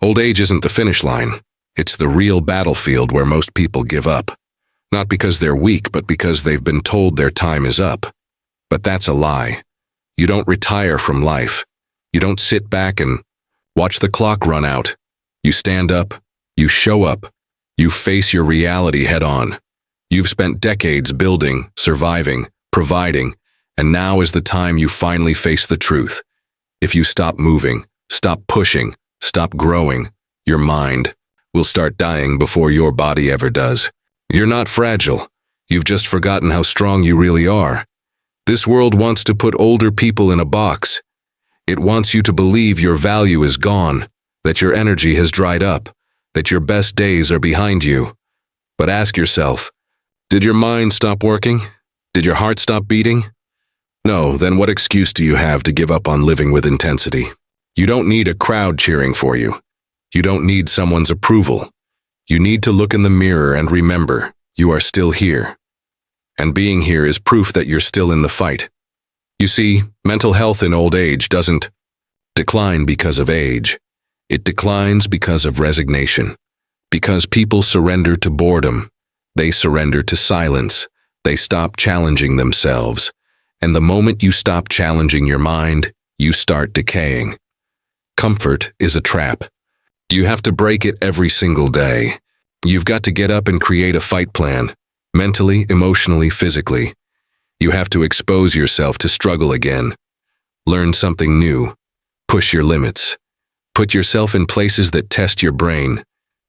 Old age isn't the finish line. It's the real battlefield where most people give up. Not because they're weak, but because they've been told their time is up. But that's a lie. You don't retire from life. You don't sit back and watch the clock run out. You stand up, you show up, you face your reality head on. You've spent decades building, surviving, providing, and now is the time you finally face the truth. If you stop moving, stop pushing, stop growing, your mind will start dying before your body ever does. You're not fragile. You've just forgotten how strong you really are. This world wants to put older people in a box. It wants you to believe your value is gone, that your energy has dried up, that your best days are behind you. But ask yourself, did your mind stop working? Did your heart stop beating? No, then what excuse do you have to give up on living with intensity? You don't need a crowd cheering for you. You don't need someone's approval. You need to look in the mirror and remember, you are still here. And being here is proof that you're still in the fight. You see, mental health in old age doesn't decline because of age. It declines because of resignation. Because people surrender to boredom. They surrender to silence. They stop challenging themselves. And the moment you stop challenging your mind, you start decaying. Comfort is a trap. You have to break it every single day. You've got to get up and create a fight plan, mentally, emotionally, physically. You have to expose yourself to struggle again. Learn something new. Push your limits. Put yourself in places that test your brain.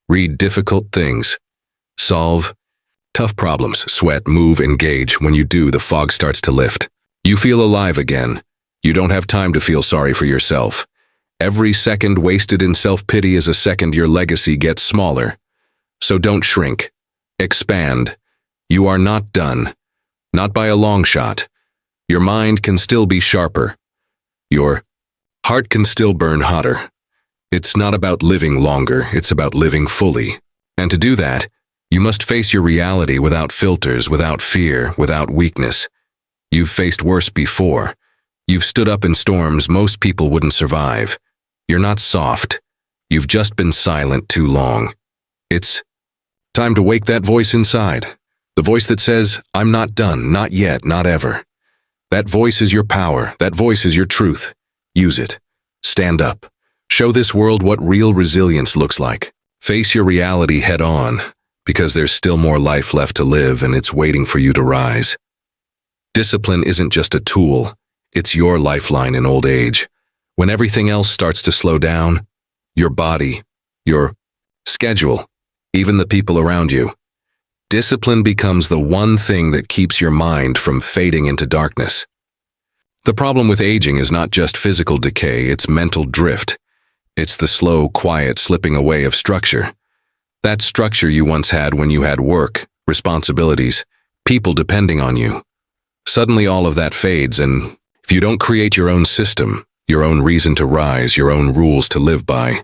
Read difficult things. Solve tough problems. Sweat, move, engage. When you do, the fog starts to lift. You feel alive again. You don't have time to feel sorry for yourself. Every second wasted in self-pity is a second your legacy gets smaller. So don't shrink. Expand. You are not done. Not by a long shot. Your mind can still be sharper. Your heart can still burn hotter. It's not about living longer, it's about living fully. And to do that, you must face your reality without filters, without fear, without weakness. You've faced worse before. You've stood up in storms most people wouldn't survive. You're not soft. You've just been silent too long. It's time to wake that voice inside. The voice that says, I'm not done, not yet, not ever. That voice is your power. That voice is your truth. Use it. Stand up. Show this world what real resilience looks like. Face your reality head on, because there's still more life left to live and it's waiting for you to rise. Discipline isn't just a tool. It's your lifeline in old age. When everything else starts to slow down, your body, your schedule, even the people around you, discipline becomes the one thing that keeps your mind from fading into darkness. The problem with aging is not just physical decay, it's mental drift. It's the slow, quiet slipping away of structure. That structure you once had when you had work, responsibilities, people depending on you. Suddenly all of that fades, and if you don't create your own system, your own reason to rise, your own rules to live by,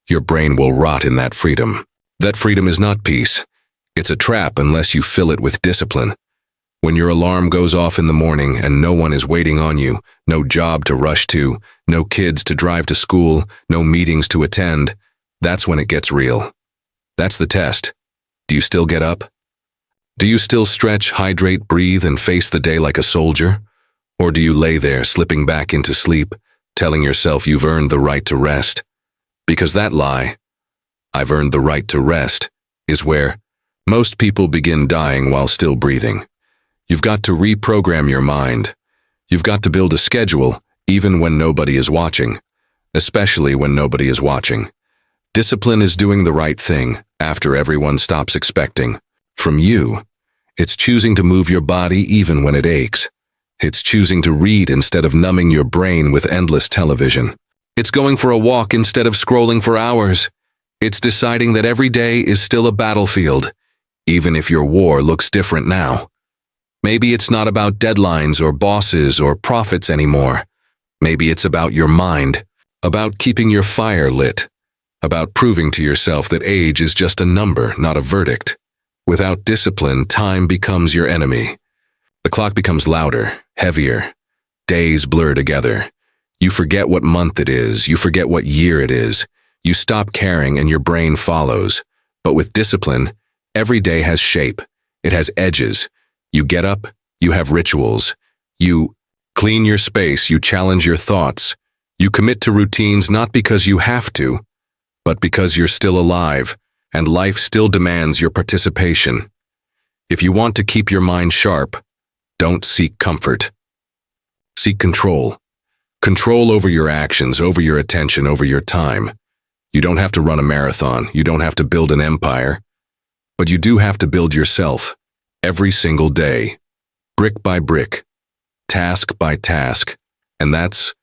your brain will rot in that freedom. That freedom is not peace. It's a trap unless you fill it with discipline. When your alarm goes off in the morning and no one is waiting on you, no job to rush to, no kids to drive to school, no meetings to attend, that's when it gets real. That's the test. Do you still get up? Do you still stretch, hydrate, breathe, and face the day like a soldier? Or do you lay there, slipping back into sleep, telling yourself you've earned the right to rest? Because that lie, I've earned the right to rest, is where most people begin dying while still breathing. You've got to reprogram your mind. You've got to build a schedule, even when nobody is watching, especially when nobody is watching. Discipline is doing the right thing after everyone stops expecting. From you, it's choosing to move your body even when it aches. It's choosing to read instead of numbing your brain with endless television. It's going for a walk instead of scrolling for hours. It's deciding that every day is still a battlefield, even if your war looks different now. Maybe it's not about deadlines or bosses or profits anymore. Maybe it's about your mind, about keeping your fire lit, about proving to yourself that age is just a number, not a verdict. Without discipline, time becomes your enemy. The clock becomes louder, heavier. Days blur together. You forget what month it is. You forget what year it is. You stop caring and your brain follows. But with discipline, every day has shape. It has edges. You get up, you have rituals. You clean your space, you challenge your thoughts. You commit to routines not because you have to, but because you're still alive, and life still demands your participation. If you want to keep your mind sharp, don't seek comfort. Seek control. Control over your actions, over your attention, over your time. You don't have to run a marathon. You don't have to build an empire. But you do have to build yourself every single day, brick by brick, task by task. And that's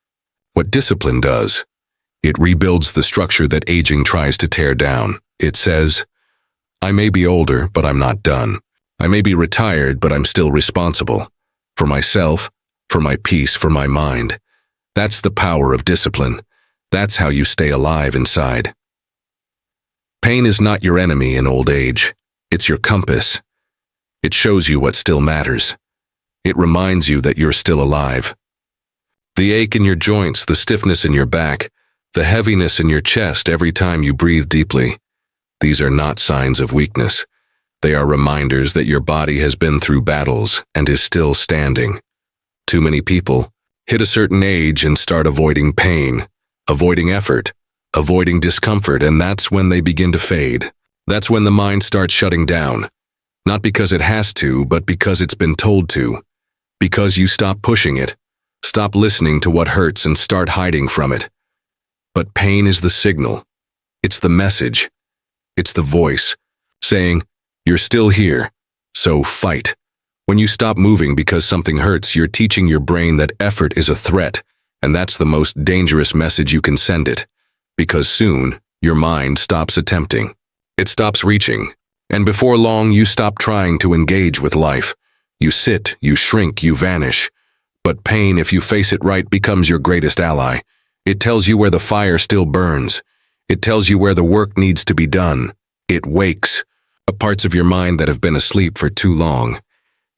what discipline does. It rebuilds the structure that aging tries to tear down. It says, I may be older, but I'm not done. I may be retired, but I'm still responsible. For myself, for my peace, for my mind. That's the power of discipline. That's how you stay alive inside. Pain is not your enemy in old age. It's your compass. It shows you what still matters. It reminds you that you're still alive. The ache in your joints, the stiffness in your back, the heaviness in your chest every time you breathe deeply. These are not signs of weakness. They are reminders that your body has been through battles and is still standing. Too many people hit a certain age and start avoiding pain, avoiding effort, avoiding discomfort, and that's when they begin to fade. That's when the mind starts shutting down. Not because it has to, but because it's been told to. Because you stop pushing it, stop listening to what hurts and start hiding from it. But pain is the signal. It's the message. It's the voice saying, you're still here, so fight. When you stop moving because something hurts, you're teaching your brain that effort is a threat, and that's the most dangerous message you can send it. Because soon, your mind stops attempting. It stops reaching, and before long, you stop trying to engage with life. You sit, you shrink, you vanish. But pain, if you face it right, becomes your greatest ally. It tells you where the fire still burns. It tells you where the work needs to be done. It wakes up parts of your mind that have been asleep for too long.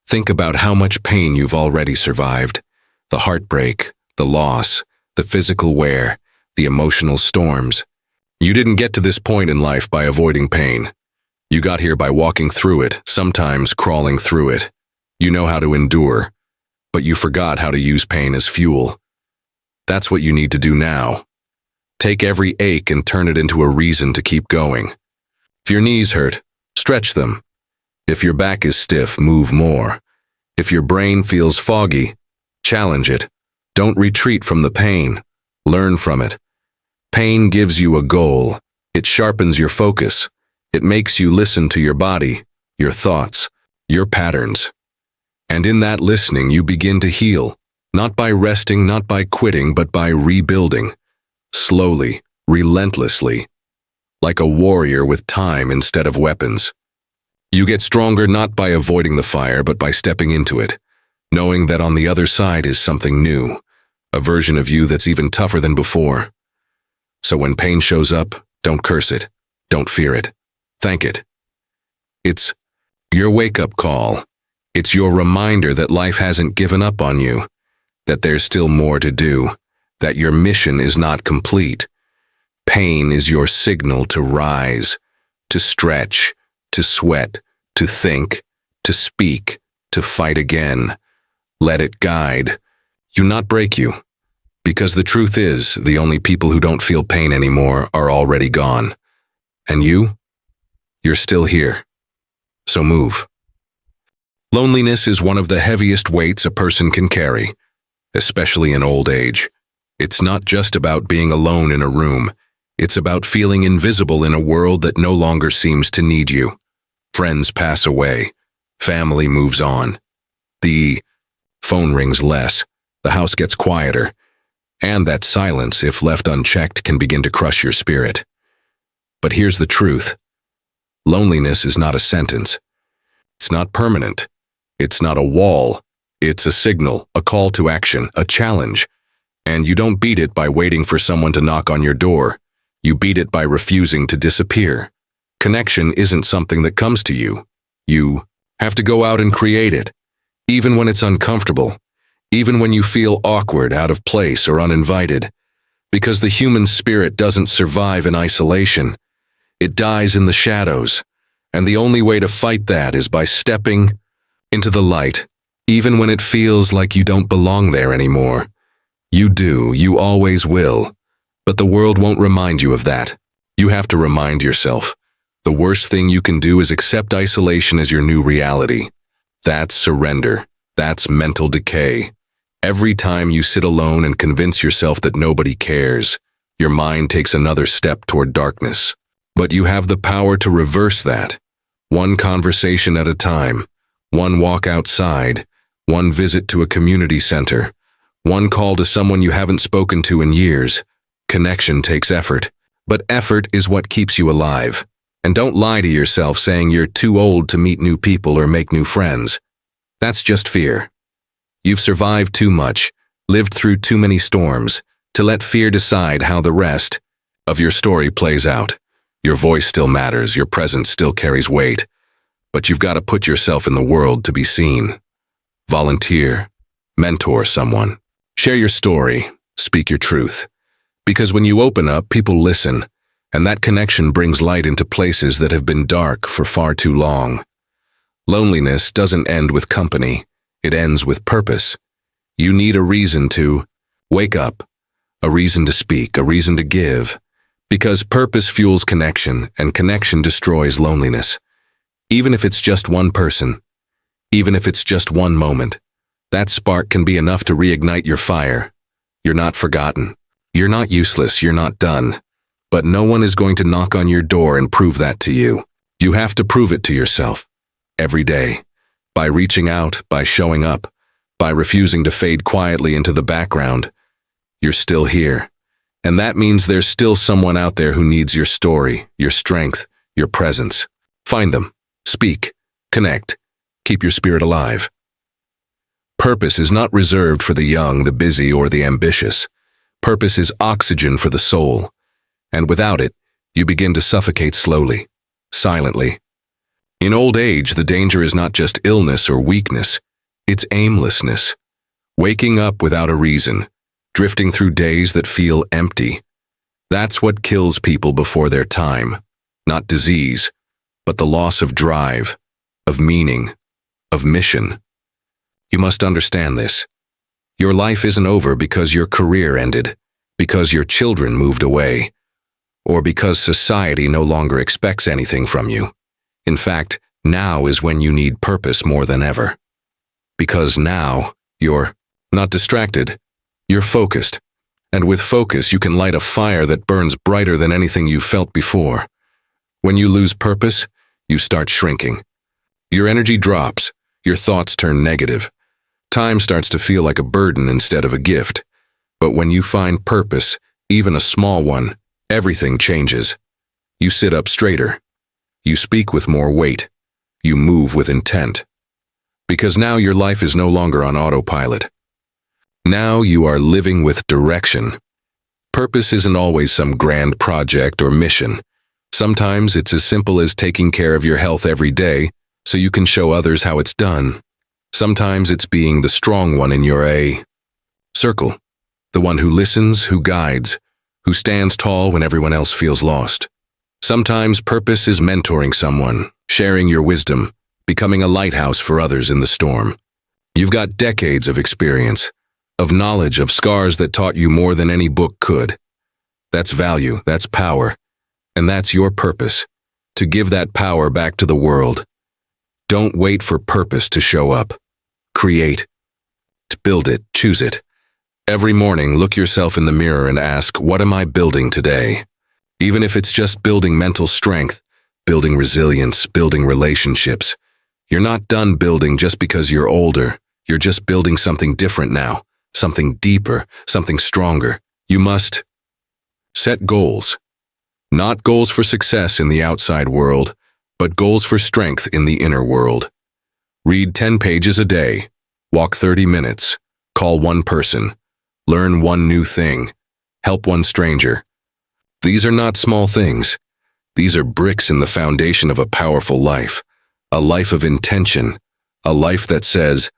Think about how much pain you've already survived. The heartbreak, the loss, the physical wear, the emotional storms. You didn't get to this point in life by avoiding pain. You got here by walking through it, sometimes crawling through it. You know how to endure, but you forgot how to use pain as fuel. That's what you need to do now. Take every ache and turn it into a reason to keep going. If your knees hurt, stretch them. If your back is stiff, move more. If your brain feels foggy, challenge it. Don't retreat from the pain. Learn from it. Pain gives you a goal. It sharpens your focus. It makes you listen to your body, your thoughts, your patterns. And in that listening, you begin to heal. Not by resting, not by quitting, but by rebuilding. Slowly, relentlessly. Like a warrior with time instead of weapons. You get stronger not by avoiding the fire, but by stepping into it, knowing that on the other side is something new, a version of you that's even tougher than before. So when pain shows up, don't curse it, don't fear it, thank it. It's your wake-up call. It's your reminder that life hasn't given up on you, that there's still more to do, that your mission is not complete. Pain is your signal to rise, to stretch, to sweat, to think, to speak, to fight again. Let it guide you, not break you. Because the truth is, the only people who don't feel pain anymore are already gone. And you're still here. So move. Loneliness is one of the heaviest weights a person can carry, especially in old age. It's not just about being alone in a room. It's about feeling invisible in a world that no longer seems to need you. Friends pass away. Family moves on. The phone rings less. The house gets quieter. And that silence, if left unchecked, can begin to crush your spirit. But here's the truth. Loneliness is not a sentence. It's not permanent. It's not a wall. It's a signal, a call to action, a challenge. And you don't beat it by waiting for someone to knock on your door. You beat it by refusing to disappear. Connection isn't something that comes to you. You have to go out and create it, even when it's uncomfortable, even when you feel awkward, out of place, or uninvited. Because the human spirit doesn't survive in isolation. It dies in the shadows. And the only way to fight that is by stepping into the light, even when it feels like you don't belong there anymore. You do, you always will. But the world won't remind you of that. You have to remind yourself. The worst thing you can do is accept isolation as your new reality. That's surrender. That's mental decay. Every time you sit alone and convince yourself that nobody cares, your mind takes another step toward darkness. But you have the power to reverse that. One conversation at a time, one walk outside, one visit to a community center, one call to someone you haven't spoken to in years. Connection takes effort, but effort is what keeps you alive. And don't lie to yourself saying you're too old to meet new people or make new friends. That's just fear. You've survived too much, lived through too many storms, to let fear decide how the rest of your story plays out. Your voice still matters, your presence still carries weight, but you've got to put yourself in the world to be seen. Volunteer, mentor someone, share your story, speak your truth. Because when you open up, people listen, and that connection brings light into places that have been dark for far too long. Loneliness doesn't end with company. It ends with purpose. You need a reason to wake up, a reason to speak, a reason to give. Because purpose fuels connection, and connection destroys loneliness. Even if it's just one person, even if it's just one moment, that spark can be enough to reignite your fire. You're not forgotten. You're not useless. You're not done. But no one is going to knock on your door and prove that to you. You have to prove it to yourself. Every day. By reaching out, by showing up, by refusing to fade quietly into the background. You're still here. And that means there's still someone out there who needs your story, your strength, your presence. Find them. Speak. Connect. Keep your spirit alive. Purpose is not reserved for the young, the busy, or the ambitious. Purpose is oxygen for the soul. And without it, you begin to suffocate slowly, silently. In old age, the danger is not just illness or weakness, it's aimlessness. Waking up without a reason, drifting through days that feel empty. That's what kills people before their time. Not disease, but the loss of drive, of meaning, of mission. You must understand this. Your life isn't over because your career ended, because your children moved away, or because society no longer expects anything from you. In fact, now is when you need purpose more than ever. Because now, you're not distracted, you're focused. And with focus, you can light a fire that burns brighter than anything you've felt before. When you lose purpose, you start shrinking. Your energy drops, your thoughts turn negative. Time starts to feel like a burden instead of a gift. But when you find purpose, even a small one, everything changes. You sit up straighter. You speak with more weight. You move with intent. Because now your life is no longer on autopilot. Now you are living with direction. Purpose isn't always some grand project or mission. Sometimes it's as simple as taking care of your health every day so you can show others how it's done. Sometimes it's being the strong one in your circle, the one who listens, who guides, who stands tall when everyone else feels lost. Sometimes purpose is mentoring someone, sharing your wisdom, becoming a lighthouse for others in the storm. You've got decades of experience, of knowledge, of scars that taught you more than any book could. That's value, that's power, and that's your purpose, to give that power back to the world. Don't wait for purpose to show up. Create. To build it, choose it. Every morning, look yourself in the mirror and ask, what am I building today? Even if it's just building mental strength, building resilience, building relationships. You're not done building just because you're older. You're just building something different now, something deeper, something stronger. You must set goals. Not goals for success in the outside world, but goals for strength in the inner world. Read 10 pages a day, walk 30 minutes, call one person, learn one new thing, help one stranger. These are not small things. These are bricks in the foundation of a powerful life, a life of intention, a life that says,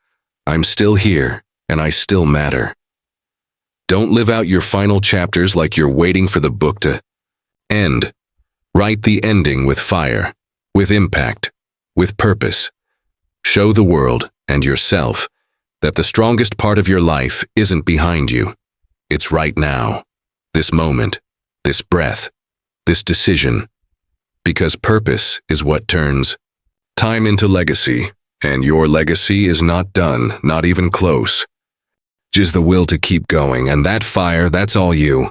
I'm still here and I still matter. Don't live out your final chapters like you're waiting for the book to end. Write the ending with fire, with impact, with purpose. Show the world and yourself that the strongest part of your life isn't behind you. It's right now, this moment, this breath, this decision. Because purpose is what turns time into legacy, and your legacy is not done, not even close. Just the will to keep going, and that fire, that's all you.